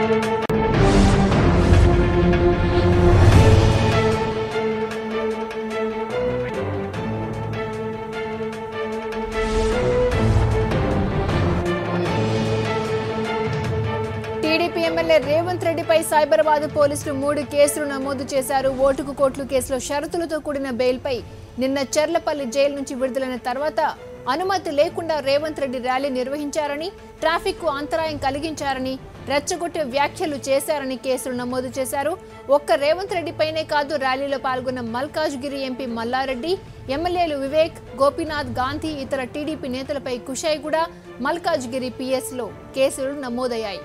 TDP MLA Revanth రెడ్డిపై సైబరాబాద్ పోలీసులు 3 కేసులు నమోదు చేశారు. ఓటుకు కోట్లు కేసులో షరతులతో కూడిన బెయిల్పై నిన్న చెర్లపల్లి జైలు నుంచి విడుదలైన తర్వాత అనుమతి లేకుండా రేవంత్ రెడ్డి ర్యాలీ నిర్వహించారని, ట్రాఫిక్ కు అంతరాయం కలిగించారని, రెచ్చగొట్టే వ్యాఖ్యలు చేశారని కేసులు నమోదు చేశారు. ఒక్క రేవంత్ రెడ్డిపైనే కాదు, ర్యాలీలో పాల్గొన్న మల్కాజ్గిరి ఎంపీ మల్లారెడ్డి, ఎమ్మెల్యేలు వివేక్, గోపీనాథ్, గాంధీ, ఇతర టీడీపీ నేతలపై కుషాయిగూడ, మల్కాజ్గిరి పిఎస్లో కేసులు నమోదయ్యాయి.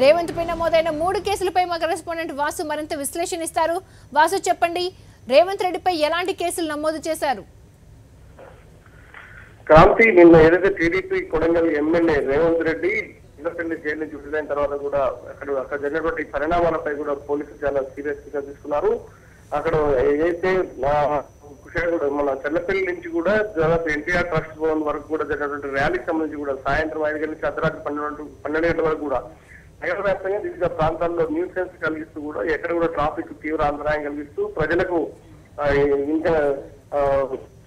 రేవంత్ పై నమోదైన 3 కేసులపై మా కరెస్పాండెంట్ వాసు మరింత విశ్లేషణ ఇస్తారు. వాసు, చెప్పండి, రేవంత్ రెడ్డిపై ఎలాంటి కేసులు నమోదు చేశారు? క్రాంతి, నిన్న ఏదైతే TDP Kodangal MLA Revanth Reddy Chinnapalli jail నుంచి విడుదలైన తర్వాత కూడా అక్కడ జరిగినటువంటి పరిణామాలపై కూడా పోలీసులు చాలా సీరియస్ గా తీసుకున్నారు. అక్కడ ఏదైతే మన చెల్లపల్లి నుంచి కూడా దాదాపు ఎన్టీఆర్ ట్రస్ట్ భవన్ వరకు కూడా జరిగినటువంటి ర్యాలీకి సంబంధించి కూడా సాయంత్రం 5 గంటల నుంచి అర్ధరాత్రి 12 గంటల వరకు కూడా నగర వ్యాప్తంగా వివిధ ప్రాంతాల్లో న్యూసెన్స్ కలిగిస్తూ కూడా ఎక్కడ కూడా ట్రాఫిక్ తీవ్ర అంతరాయం కలిగిస్తూ ప్రజలకు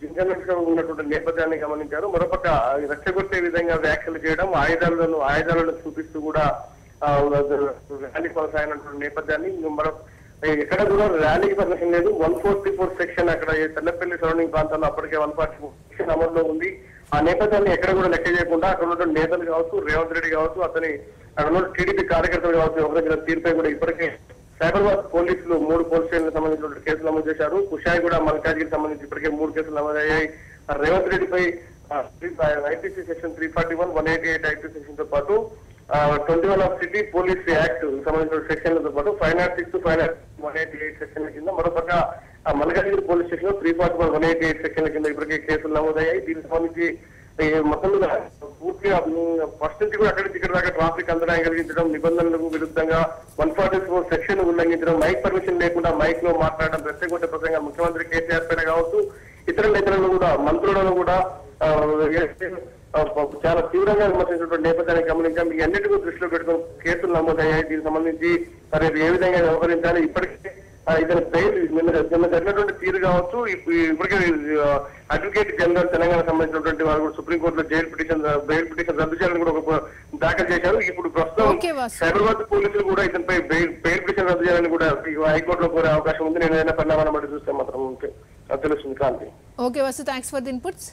ఇంటర్నెట్ ఉన్నటువంటి నేపథ్యాన్ని గమనించారు. మరోపక్క రెచ్చగొట్టే విధంగా వ్యాఖ్యలు చేయడం, ఆయుధాలను చూపిస్తూ కూడా ర్యాలీ కొనసాగినటువంటి నేపథ్యాన్ని ఎక్కడ కూడా ర్యాలీకి పర్మిషన్ లేదు. 144 సెక్షన్ అక్కడ చెల్లపల్లి సరౌండింగ్ ప్రాంతాల్లో అప్పటికే 144 సెక్షన్ అమల్లో ఉంది. ఆ నేపథ్యాన్ని ఎక్కడ కూడా లెక్క చేయకుండా అక్కడ ఉన్నటువంటి నేతలు కావచ్చు, రేవంత్ రెడ్డి కావచ్చు, అతని అక్కడ ఉన్న టీడీపీ కార్యకర్తలు కావచ్చు, ఎవరి తీరుపై కూడా ఇప్పటికే సైబరాబాద్ పోలీసులు 3 పోలీస్ స్టేషన్లకు సంబంధించిన కేసులు నమోదు చేశారు. కుషాయిగూడ, మల్కాజ్గిరికి సంబంధించి ఇప్పటికే 3 కేసులు నమోదయ్యాయి. రేవంత్ రెడ్డిపై ఐపీసీ సెక్షన్ 341, 188 ఐపీసీ సెక్షన్ తో పాటు 21 ఆఫ్ సిటీ పోలీస్ యాక్ట్ సంబంధించిన సెక్షన్లతో పాటు 506, 188 సెక్షన్ల కింద, మరోపక్క మల్కాజ్గిరి పోలీస్ స్టేషన్ లో 341, 188 సెక్షన్ల కింద ఇప్పటికే కేసులు నమోదయ్యాయి. దీనికి సంబంధించి మొత్తం పూర్తిగా ఫస్ట్ నుంచి కూడా అక్కడి నుంచి ఇక్కడ దాకా ట్రాఫిక్ అంతరాయం కలిగించడం, నిబంధనలకు విరుద్ధంగా 144 సెక్షన్ ఉల్లంఘించడం, మైక్ పర్మిషన్ లేకుండా మైక్ లో మాట్లాడడం, రెచ్చగొట్టే ప్రసంగా ముఖ్యమంత్రి కేసీఆర్ పైన కావచ్చు, ఇతర నేతలను కూడా, మంత్రులను కూడా చాలా తీవ్రంగా విమర్శించినటువంటి నేపథ్యాన్ని గమనించాం. ఈ అన్నిటికీ దృష్టిలో పెట్టుకుని కేసులు నమోదయ్యాయి. దీనికి సంబంధించి మరి ఏ విధంగా వ్యవహరించాలి, ఇప్పటికే ఇతని బెయిల్ నిన్న జరిగినటువంటి తీరు కావచ్చు, ఇప్పటికే అడ్వకేట్ జనరల్ తెలంగాణ సంబంధించినటువంటి వారు కూడా సుప్రీంకోర్టులో బెయిల్ పిటిషన్ రద్దు చేయాలని కూడా ఒక దాఖలు చేశారు. ఇప్పుడు ప్రస్తుతం సైబరాబాద్ పోలీసులు కూడా ఇతనిపై బెయిల్ పిటిషన్ రద్దు చేయాలని కూడా హైకోర్టులో కోరే అవకాశం ఉంది. నేను ఏదైనా పరిణామాన్ని బట్టి చూస్తే మాత్రం తెలుస్తుంది. Kranthi. Okay Vasu, thanks for the inputs.